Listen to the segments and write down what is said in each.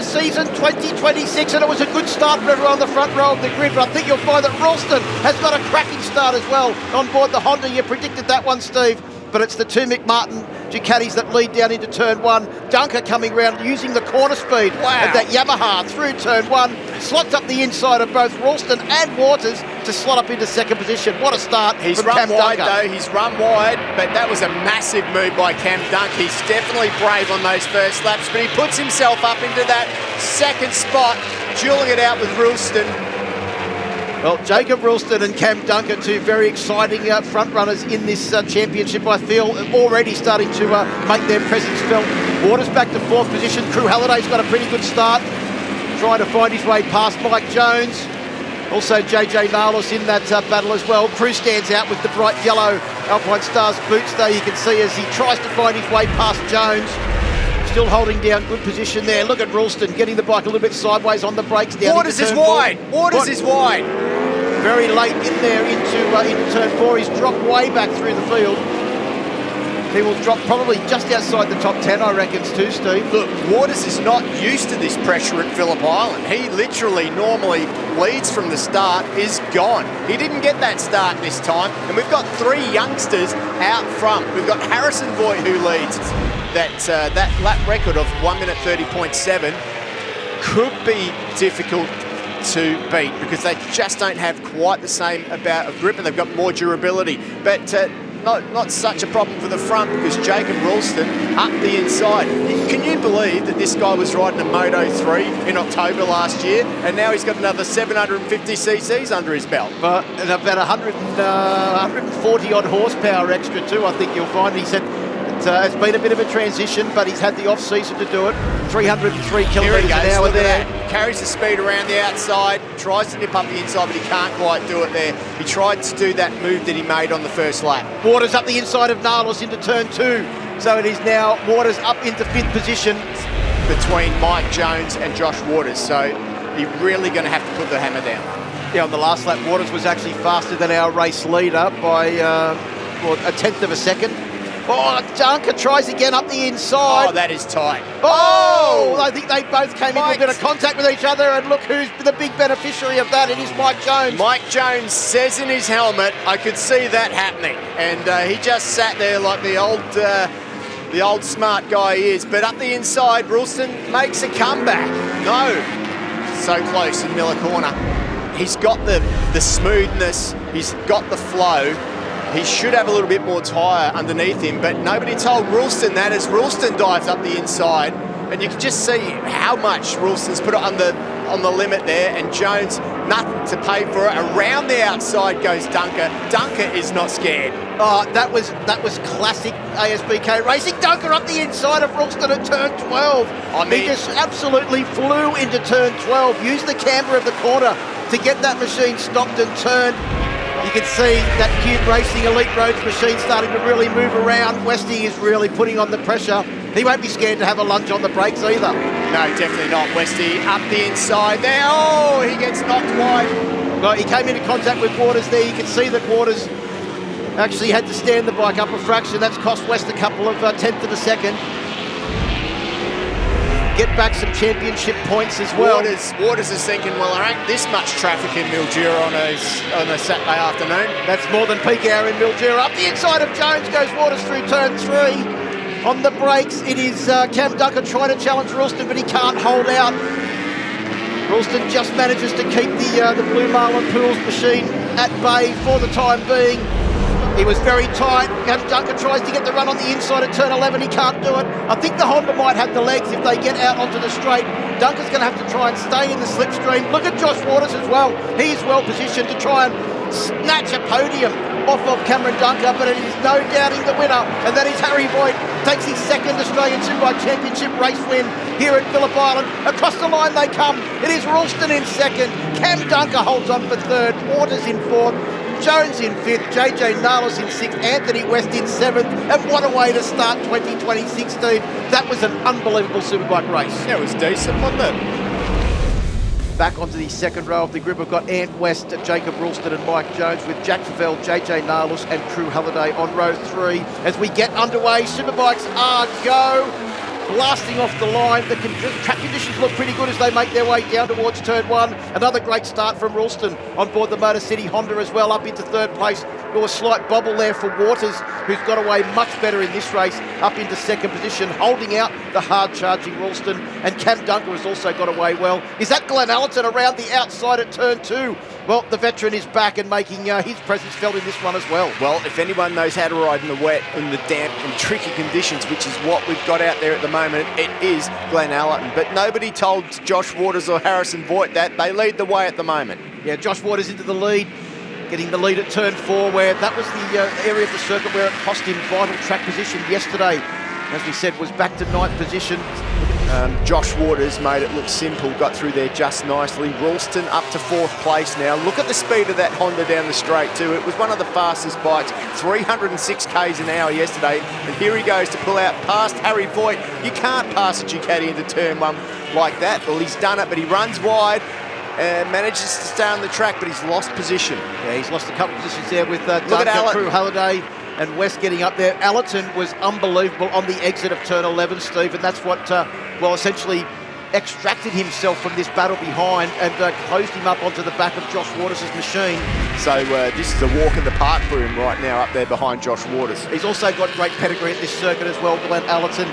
Summer season 2026, and it was a good start for everyone on the front row of the grid, but I think you'll find that Roulstone has got a cracking start as well on board the Honda. You predicted that one, Steve, but it's the two McMartin Ducatis that lead down into turn one. Dunker coming round using the corner speed of that Yamaha through turn one, slots up the inside of both Roulstone and Waters to slot up into second position. What a start. He's from run Cam wide Dunker. though, he's run wide, but that was a massive move by Cam Dunk. He's definitely brave on those first laps, but he puts himself up into that second spot, dueling it out with Roulstone. Well, Jacob Roulstone and Cam Dunker, two very exciting front runners in this championship. I feel already starting to make their presence felt. Waters back to fourth position. Crew Halliday's got a pretty good start, trying to find his way past Mike Jones. Also JJ Nalos in that battle as well. Crew stands out with the bright yellow Alpine Stars boots there. You can see as he tries to find his way past Jones. Still holding down good position there. Look at Roulstone getting the bike a little bit sideways on the brakes down. Waters is wide. Waters is wide. Very late in there into turn four. He's dropped way back through the field. He will drop probably just outside the top 10, I reckon, too, Steve. Look, Waters is not used to this pressure at Phillip Island. He literally normally leads from the start, is gone. He didn't get that start this time, and we've got three youngsters out front. We've got Harrison Voight who leads. That lap record of 1 minute 30.7 could be difficult to beat because they just don't have quite the same amount of grip and they've got more durability. But not such a problem for the front because Jacob Roulstone up the inside. Can you believe that this guy was riding a Moto 3 in October last year and now he's got another 750 cc's under his belt? And about 140 odd horsepower extra too, I think you'll find. He said it's been a bit of a transition, but he's had the off-season to do it. 303 kilometres an hour there. Carries the speed around the outside, tries to nip up the inside, but he can't quite do it there. He tried to do that move that he made on the first lap. Waters up the inside of Nalos into turn two. So it is now Waters up into fifth position. Between Mike Jones and Josh Waters, so he's really going to have to put the hammer down. Yeah, on the last lap, Waters was actually faster than our race leader by a tenth of a second. Oh, Dunker tries again up the inside. Oh, that is tight. Oh, I think they both came into a bit of contact with each other, and look who's the big beneficiary of that. It is Mike Jones. Mike Jones says in his helmet, I could see that happening. And he just sat there like the old smart guy he is. But up the inside, Roulstone makes a comeback. No, so close in Miller Corner. He's got the smoothness, he's got the flow. He should have a little bit more tyre underneath him, but nobody told Roulstone that as Roulstone dives up the inside. And you can just see how much Roulstone's put it on the limit there, and Jones, nothing to pay for it. Around the outside goes Dunker. Dunker is not scared. Oh, that was classic ASBK racing. Dunker up the inside of Roulstone at turn 12. He just absolutely flew into turn 12, used the camber of the corner to get that machine stopped and turned. You can see that Cube Racing Elite Roads machine starting to really move around. Westy is really putting on the pressure. He won't be scared to have a lunge on the brakes either. No, definitely not. Westy up the inside there. Oh, he gets knocked wide. Well, he came into contact with Waters there. You can see that Waters actually had to stand the bike up a fraction. That's cost West a couple of tenths of a second. Get back some championship points as well. Waters is thinking, well, there ain't this much traffic in Mildura on a Saturday afternoon. That's more than peak hour in Mildura. Up the inside of Jones goes Waters through turn three. On the brakes, it is Cam Dunker trying to challenge Roulstone, but he can't hold out. Roulstone just manages to keep the blue Marlin Pools machine at bay for the time being. He was very tight. Dunker tries to get the run on the inside at turn 11. He can't do it. I think the Honda might have the legs if they get out onto the straight. Dunker's going to have to try and stay in the slipstream. Look at Josh Waters as well. He's well positioned to try and snatch a podium off of Cameron Dunker, but it is no doubting the winner, and that is Harry Voight. Takes his second Australian Superbike Championship race win here at Phillip Island. Across the line they come. It is Roulstone in second. Cam Dunker holds on for third. Waters in fourth. Jones in fifth, JJ Nalos in sixth, Anthony West in seventh, and what a way to start 2026, Steve. That was an unbelievable Superbike race. Yeah, it was decent, wasn't it? Back onto the second row of the grid, we've got Ant West, Jacob Roulstone and Mike Jones with Jack Favell, JJ Nalos and Crew Halliday on row three. As we get underway, Superbikes are go. blasting off the line. The track conditions look pretty good as they make their way down towards turn 1. Another great start from Roulstone on board the Motocity Honda as well, up into 3rd place. There was a slight bobble there for Waters, who's got away much better in this race, up into 2nd position, holding out the hard-charging Roulstone. And Cam Dunker has also got away well. Is that Glenn Allerton around the outside at turn 2? Well, the veteran is back and making his presence felt in this one as well. Well, if anyone knows how to ride in the wet, in the damp and tricky conditions, which is what we've got out there at the moment, it is Glenn Allerton. But nobody told Josh Waters or Harrison Voight that. They lead the way at the moment. Yeah, Josh Waters into the lead, getting the lead at turn 4, where that was the area of the circuit where it cost him vital track position yesterday. As we said, was back to 9th position. Josh Waters made it look simple, got through there just nicely. Roulstone up to 4th place now. Look at the speed of that Honda down the straight too. It was one of the fastest bikes, 306 k's an hour yesterday. And here he goes to pull out past Harry Voight. You can't pass a Ducati into turn 1 like that. Well, he's done it, but he runs wide and manages to stay on the track, but he's lost position. Yeah, he's lost a couple of positions there with Dunker, Crew Halliday and West getting up there. Allerton was unbelievable on the exit of turn 11, Steve, and that's what, essentially extracted himself from this battle behind and closed him up onto the back of Josh Waters' machine. So this is a walk in the park for him right now up there behind Josh Waters. He's also got great pedigree at this circuit as well, Glenn Allerton.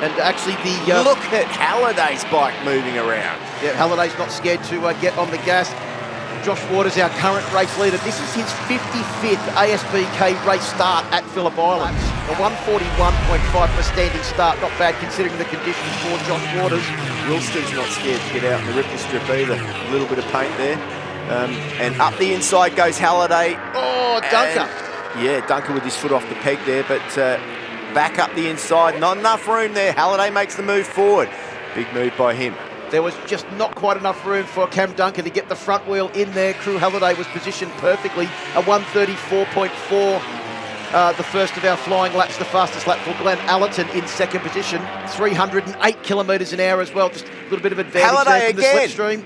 And actually the... Look at Halliday's bike moving around. Yeah, Halliday's not scared to get on the gas. Josh Waters, our current race leader. This is his 55th ASBK race start at Phillip Island. A 141.5 for a standing start. Not bad considering the conditions for Josh Waters. Roulstone's not scared to get out in the ripple strip either. A little bit of paint there. And up the inside goes Halliday. Oh, Dunker. Yeah, Dunker with his foot off the peg there, but back up the inside. Not enough room there. Halliday makes the move forward. Big move by him. There was just not quite enough room for Cam Dunker to get the front wheel in there. Crew Halliday was positioned perfectly. A 134.4, the first of our flying laps, the fastest lap for Glenn Allerton in 2nd position. 308 kilometres an hour as well. Just a little bit of advantage Halliday there from again. The slipstream.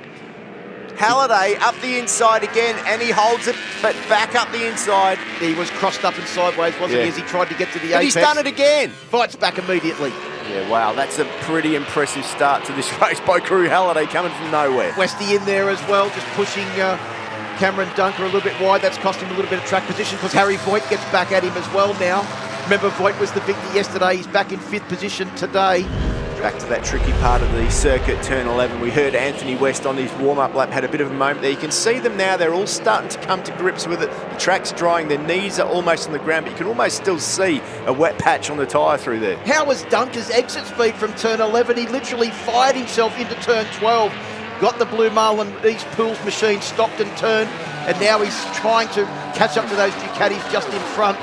Halliday up the inside again, and he holds it, but back up the inside. He was crossed up and sideways, wasn't he, as he tried to get to the apex. He's done it again. Fights back immediately. Yeah, wow, that's a pretty impressive start to this race by Crew Halliday coming from nowhere. Westy in there as well, just pushing Cameron Dunker a little bit wide. That's cost him a little bit of track position because Harry Voight gets back at him as well now. Remember, Voight was the victor yesterday. He's back in 5th position today. Back to that tricky part of the circuit, turn 11. We heard Anthony West on his warm-up lap, had a bit of a moment there. You can see them now, they're all starting to come to grips with it. The track's drying, their knees are almost on the ground, but you can almost still see a wet patch on the tyre through there. How was Dunker's exit speed from turn 11? He literally fired himself into turn 12, got the blue Marlin Pools machine stopped and turned, and now he's trying to catch up to those Ducatis just in front.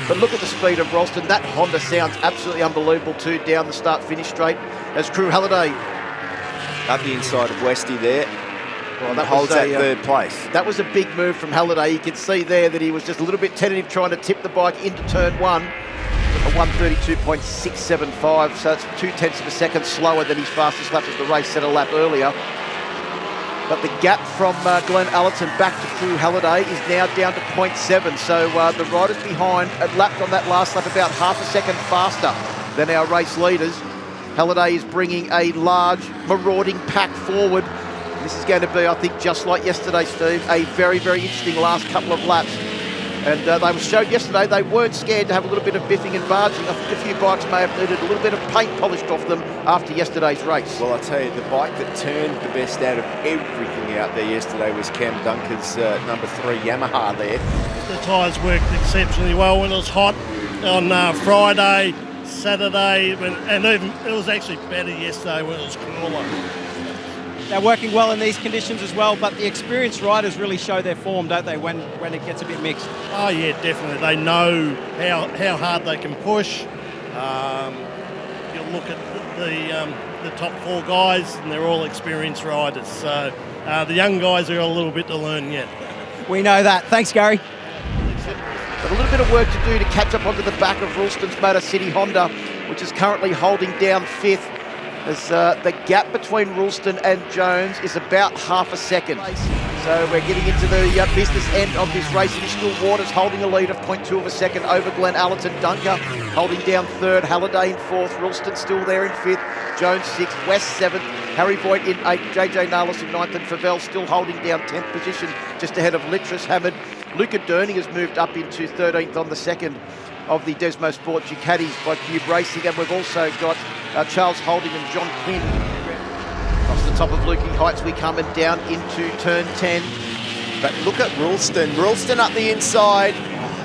But look at the speed of Roulstone. That Honda sounds absolutely unbelievable too, down the start-finish straight as Crew Halliday. Up the inside of Westy there. Well, that holds that 3rd place. That was a big move from Halliday. You can see there that he was just a little bit tentative trying to tip the bike into turn 1. A 132.675, so it's 0.2 of a second slower than his fastest lap as the race set a lap earlier. But the gap from Glenn Allerton back to Crew Halliday is now down to 0.7. So the riders behind had lapped on that last lap about half a second faster than our race leaders. Halliday is bringing a large marauding pack forward. This is going to be, I think, just like yesterday, Steve, a very, very interesting last couple of laps. And they showed yesterday they weren't scared to have a little bit of biffing and barging. I think a few bikes may have needed a little bit of paint polished off them after yesterday's race. Well, I tell you, the bike that turned the best out of everything out there yesterday was Cam Dunker's number 3 Yamaha there. The tyres worked exceptionally well when it was hot on Friday, Saturday, and even it was actually better yesterday when it was cooler. They're working well in these conditions as well, but the experienced riders really show their form, don't they, when it gets a bit mixed? Oh yeah, definitely. They know how hard they can push. You look at the top 4 guys, and they're all experienced riders. So the young guys are a little bit to learn yet. We know that. Thanks, Gary. Got a little bit of work to do to catch up onto the back of Roulstone's Motocity Honda, which is currently holding down 5th. as the gap between Roulstone and Jones is about half a second. So we're getting into the business end of this race. It is still Waters holding a lead of 0.2 of a second over Glenn Allerton. Dunker holding down third, Halliday in fourth, Roulstone still there in fifth, Jones sixth, West seventh, Harry Voight in eighth, JJ Nalos in ninth, and Favell still holding down 10th position, just ahead of Litris Hamid. Luca Durning has moved up into 13th on the second of the Desmo Sport Ducatis by Cube Racing, and we've also got Charles Holding and John Quinn. Across the top of Lukey Heights we come and down into turn 10. But look at Roulstone. Roulstone up the inside.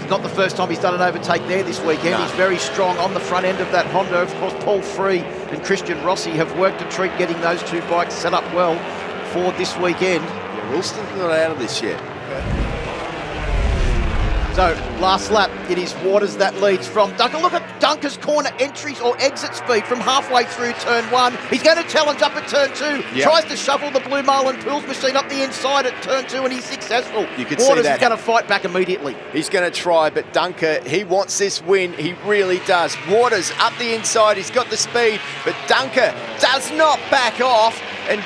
It's not the first time he's done an overtake there this weekend. No. He's very strong on the front end of that Honda. Of course, Paul Free and Christian Rossi have worked a treat getting those two bikes set up well for this weekend. Yeah, Roulstone's not out of this yet. So, last lap, it is Waters that leads from Dunker. Look at Dunker's corner entries or exit speed from halfway through turn one. He's going to challenge up at turn two. Yep. Tries to shovel the blue Marlin Pools machine up the inside at turn two, and he's successful. You could Waters see that. is going to fight back immediately. He's going to try, but Dunker, he wants this win. He really does. Waters up the inside. He's got the speed, but Dunker does not back off and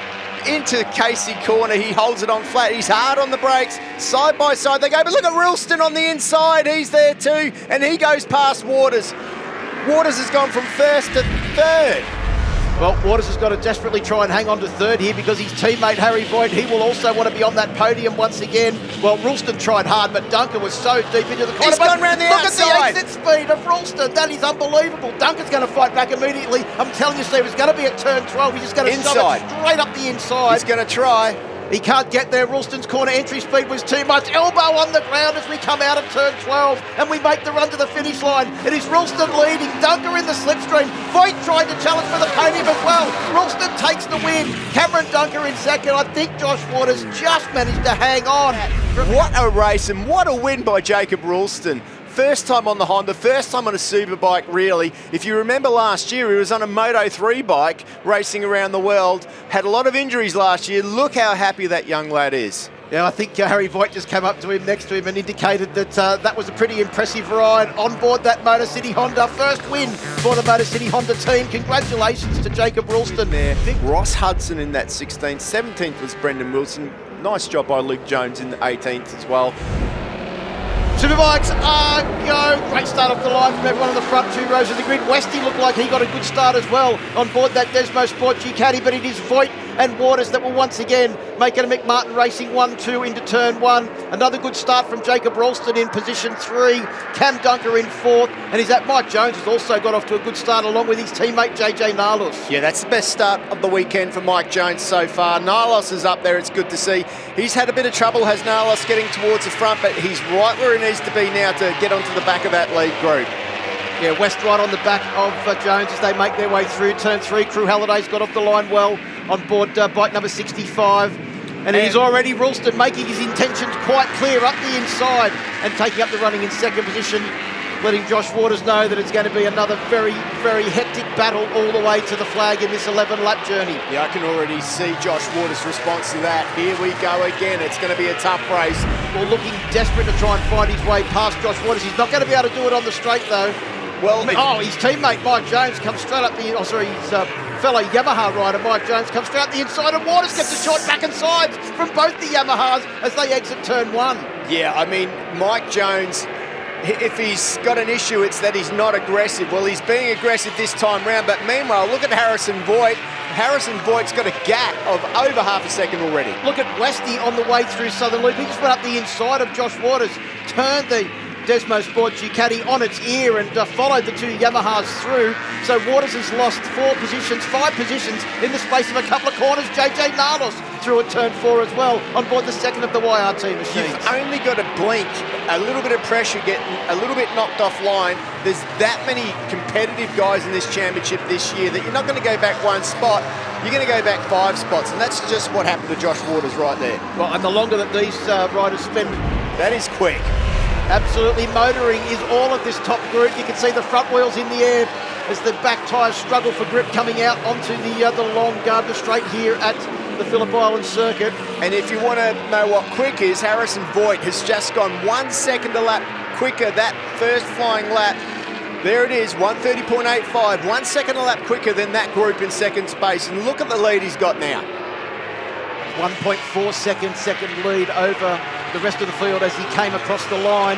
into Casey corner. He holds it on flat. He's hard on the brakes. Side by side they go, but look at Roulstone on the inside. He's there too, and he goes past Waters. Waters has gone from first to third. Well, Waters has got to desperately try and hang on to third here because his teammate Harry Voight, he will also want to be on that podium once again. Well, Roulstone tried hard, but Dunker was so deep into the corner. He's gone round the outside. Look at the exit speed of Roulstone. That is unbelievable. Dunker's going to fight back immediately. I'm telling you, Steve, it's going to be at turn 12. He's just going to shove it straight up the inside. He's going to try. He can't get there. Roulstone's corner entry speed was too much. Elbow on the ground as we come out of turn 12 and we make the run to the finish line. It is Roulstone leading, Dunker in the slipstream. Voight trying to challenge for the podium as well. Roulstone takes the win. Cameron Dunker in second. I think Josh Waters just managed to hang on. What a race and what a win by Jacob Roulstone. First time on the Honda, first time on a Superbike, really. If you remember last year, he was on a Moto 3 bike racing around the world. Had a lot of injuries last year. Look how happy that young lad is. Yeah, I think Harry Voight just came up to him next to him and indicated that that was a pretty impressive ride on board that Motocity Honda. First win for the Motocity Honda team. Congratulations to Jacob Roulstone there. I think Ross Hudson in that 16th. 17th was Brendan Wilson. Nice job by Luke Jones in the 18th as well. Superbikes are go. Great start off the line from everyone on the front two rows of the grid. Westy looked like he got a good start as well on board that Desmo Sport Ducati, but it is Voight and Waters that will once again make it a McMartin Racing 1-2 into turn one. Another good start from Jacob Roulstone in position 3. Cam Dunker in 4th, and is that Mike Jones has also got off to a good start along with his teammate JJ Nalos. Yeah, that's the best start of the weekend for Mike Jones so far. Nalos is up there, it's good to see. He's had a bit of trouble, has Nalos, getting towards the front, but he's right where he needs to be now to get onto the back of that lead group. Yeah, West right on the back of Jones as they make their way through turn 3. Crew Halliday's got off the line well on board bike number 65. And it is already Roulstone making his intentions quite clear up the inside and taking up the running in second position, letting Josh Waters know that it's going to be another very, very hectic battle all the way to the flag in this 11-lap journey. Yeah, I can already see Josh Waters' response to that. Here we go again. It's going to be a tough race. Well, looking desperate to try and find his way past Josh Waters. He's not going to be able to do it on the straight, though. Well, his teammate Mike Jones comes straight up the... Oh, sorry, his fellow Yamaha rider Mike Jones comes straight up the inside, and Waters gets a shot back and sides from both the Yamahas as they exit turn 1. Yeah, I mean, Mike Jones, if he's got an issue, it's that he's not aggressive. Well, he's being aggressive this time round, but meanwhile, look at Harrison Voight. Harrison Voight's got a gap of over half a second already. Look at Westy on the way through Southern Loop. He just went up the inside of Josh Waters, turned the Desmo Sport Ducati on its ear and followed the two Yamahas through. So Waters has lost 5 positions in the space of a couple of corners. JJ Nalos through at turn 4 as well on board the second of the YRT machines. You've only got to blink, a little bit of pressure, getting a little bit knocked offline. There's that many competitive guys in this championship this year that you're not going to go back one spot. You're going to go back 5 spots, and that's just what happened to Josh Waters right there. Well, and the longer that these riders spend... That is quick. Absolutely motoring is all of this top group. You can see the front wheels in the air as the back tyres struggle for grip coming out onto the long the straight here at the Phillip Island circuit. And if you want to know what quick is, Harrison Voight has just gone 1 second a lap quicker that first flying lap There it is, 1:30.85, 1 second a lap quicker than that group in second space. And look at the lead he's got now. 1.4 second lead over the rest of the field as he came across the line.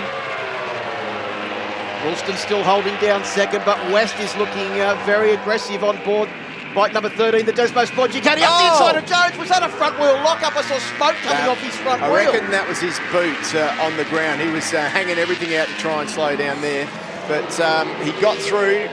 Roulstone still holding down second, but West is looking very aggressive on board. Bike number 13, the Desmo Sport Ducati, up the inside of Jones. Was that a front wheel lock-up? I saw smoke coming off his front wheel. I reckon that was his boot on the ground. He was hanging everything out to try and slow down there. But he got through,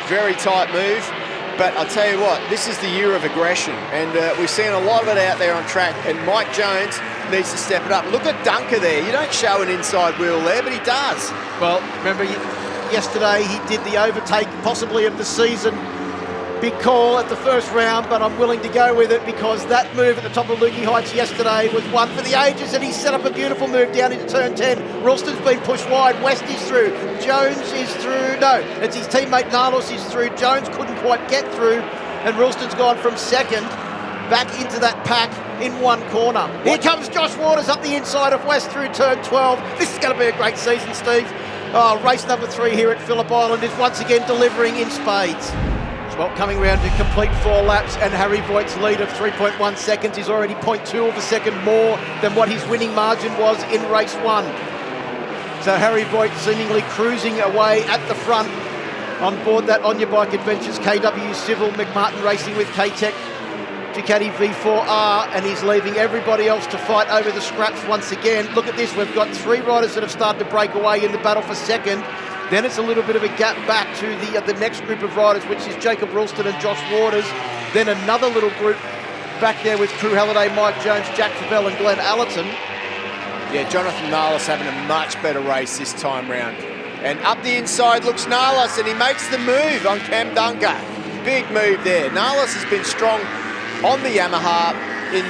very tight move. But I'll tell you what, this is the year of aggression. And we've seen a lot of it out there on track. And Mike Jones needs to step it up. Look at Dunker there. You don't show an inside wheel there, but he does. Well, remember yesterday he did the overtake possibly of the season. Big call at the first round, but I'm willing to go with it because that move at the top of Lukey Heights yesterday was one for the ages, and he set up a beautiful move down into turn 10. Roulstone's been pushed wide. West is through. Jones is through. No, it's his teammate Nalos is through. Jones couldn't quite get through, and Roulstone's gone from second back into that pack in one corner. Here comes Josh Waters up the inside of West through turn 12. This is going to be a great season, Steve. Race number 3 here at Phillip Island is once again delivering in spades. Well, coming round to complete 4 laps, and Harry Voight's lead of 3.1 seconds is already 0.2 of a second more than what his winning margin was in race 1. So Harry Voigt seemingly cruising away at the front on board that On Your Bike Adventures KW Civil McMartin Racing with K-Tech Ducati V4R, and he's leaving everybody else to fight over the scraps once again. Look at this, we've got 3 riders that have started to break away in the battle for second. Then it's a little bit of a gap back to the next group of riders, which is Jacob Roulstone and Josh Waters. Then another little group back there with Crew Halliday, Mike Jones, Jack Favell and Glenn Allerton. Yeah, Jonathan Nalos having a much better race this time round. And up the inside looks Nalos, and he makes the move on Cam Dunker. Big move there. Nalos has been strong on the Yamaha in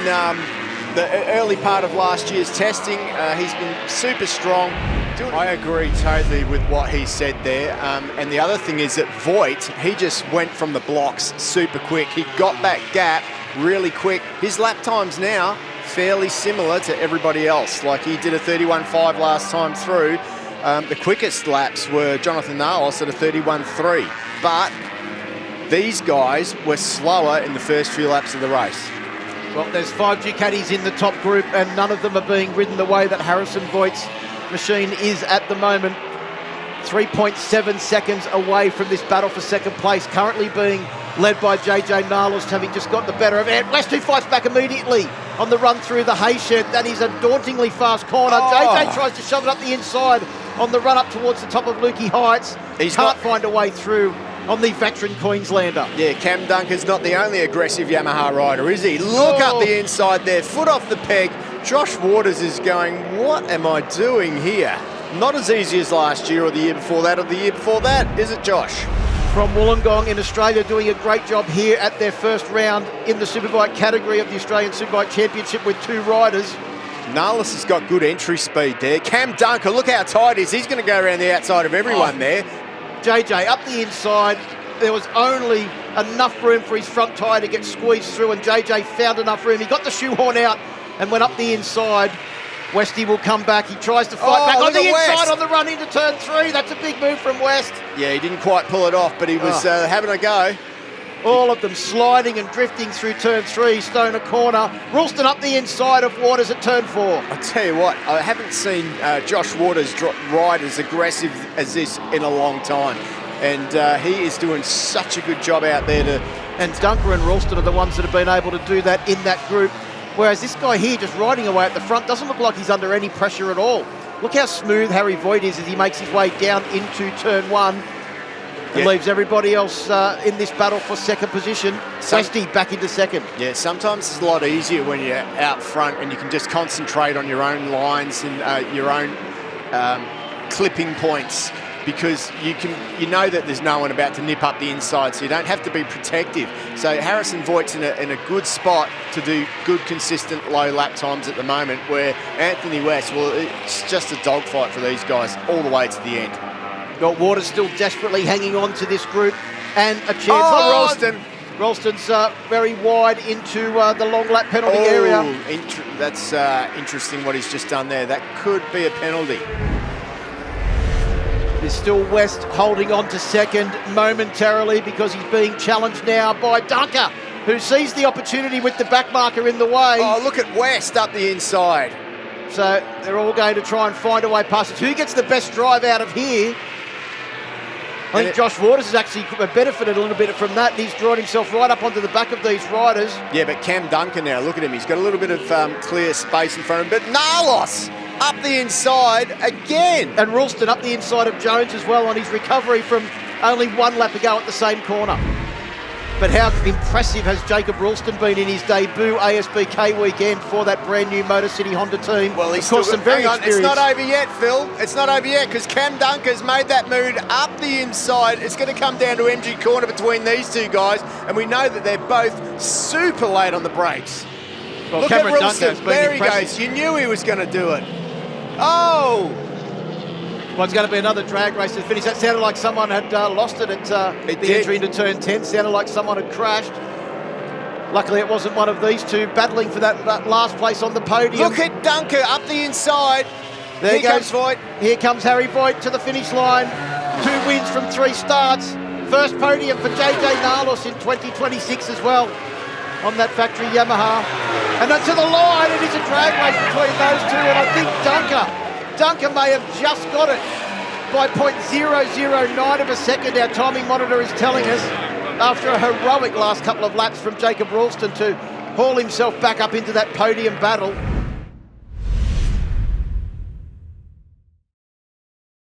the early part of last year's testing. He's been super strong. I agree totally with what he said there. And the other thing is that Voigt, he just went from the blocks super quick. He got that gap really quick. His lap times now fairly similar to everybody else. Like he did a 31.5 last time through. The quickest laps were Jonathan Nalos at a 31.3. But these guys were slower in the first few laps of the race. Well, there's 5 Ducatis in the top group, and none of them are being ridden the way that Harrison Voigt's machine is at the moment. 3.7 seconds away from this battle for second place, currently being led by JJ Nalos, having just got the better of it. West, who fights back immediately on the run through the hay shed. That is a dauntingly fast corner. JJ tries to shove it up the inside on the run up towards the top of Lukey Heights. He can't find a way through on the veteran Queenslander. Yeah, Cam Dunker's not the only aggressive Yamaha rider, is he? Look up the inside there, foot off the peg. Josh Waters is going, what am I doing here? Not as easy as last year or the year before that or the year before that, is it, Josh? From Wollongong in Australia, doing a great job here at their first round in the Superbike category of the Australian Superbike Championship with 2 riders. Nalos has got good entry speed there. Cam Dunker, look how tight he is. He's going to go around the outside of everyone there. JJ up the inside. There was only enough room for his front tyre to get squeezed through, and JJ found enough room. He got the shoehorn out and went up the inside. Westy will come back. He tries to fight back on the inside on the run into turn 3. That's a big move from West. Yeah, he didn't quite pull it off, but he was having a go. All of them sliding and drifting through turn 3, Stoner corner. Roulstone up the inside of Waters at turn 4. I tell you what, I haven't seen Josh Waters ride as aggressive as this in a long time. And he is doing such a good job out there. And Dunker and Roulstone are the ones that have been able to do that in that group. Whereas this guy here just riding away at the front doesn't look like he's under any pressure at all. Look how smooth Harry Voigt is as he makes his way down into turn 1 and leaves everybody else in this battle for second position. Westy back into second. Yeah, sometimes it's a lot easier when you're out front and you can just concentrate on your own lines and your own clipping points, because you know that there's no one about to nip up the inside, so you don't have to be protective. So Harrison Voigt's in a good spot to do good, consistent low lap times at the moment, where Anthony West, well, it's just a dogfight for these guys all the way to the end. Got Waters still desperately hanging on to this group, and a chance. Roulstone. Roulstone's very wide into the long lap penalty area. That's interesting what he's just done there. That could be a penalty. There's still West holding on to second momentarily because he's being challenged now by Dunker, who sees the opportunity with the back marker in the way. Oh, look at West up the inside. So they're all going to try and find a way past it. Who gets the best drive out of here? I think Josh Waters has actually benefited a little bit from that. He's drawn himself right up onto the back of these riders. Yeah, but Cam Duncan now, look at him. He's got a little bit of clear space in front of him. But Narlos up the inside again. And Roulstone up the inside of Jones as well on his recovery from only one lap ago at the same corner. But how impressive has Jacob Roulstone been in his debut ASBK weekend for that brand new Motocity Honda team? Well, he's of course, still, some very hang on, it's experienced. not over yet, Phil. It's not over yet because Cam Dunker's made that move up the inside. It's going to come down to MG corner between these two guys, and we know that they're both super late on the brakes. Well, Look Cameron at Dunker's Roulstone. been There impressive. he goes. You knew he was going to do it. Oh! Well, it's going to be another drag race to finish. That sounded like someone had lost it at the did. entry into turn 10. Sounded like someone had crashed. Luckily, it wasn't one of these two battling for that last place on the podium. Look at Dunker up the inside. There Here comes goes Voight. Here comes Harry Voight to the finish line. 2 wins from 3 starts. First podium for JJ Narlos in 2026 as well on that factory Yamaha. And then to the line, it is a drag race between those two. And I think Dunker may have just got it by 0.009 of a second. Our timing monitor is telling us, after a heroic last couple of laps from Jacob Roulstone to haul himself back up into that podium battle.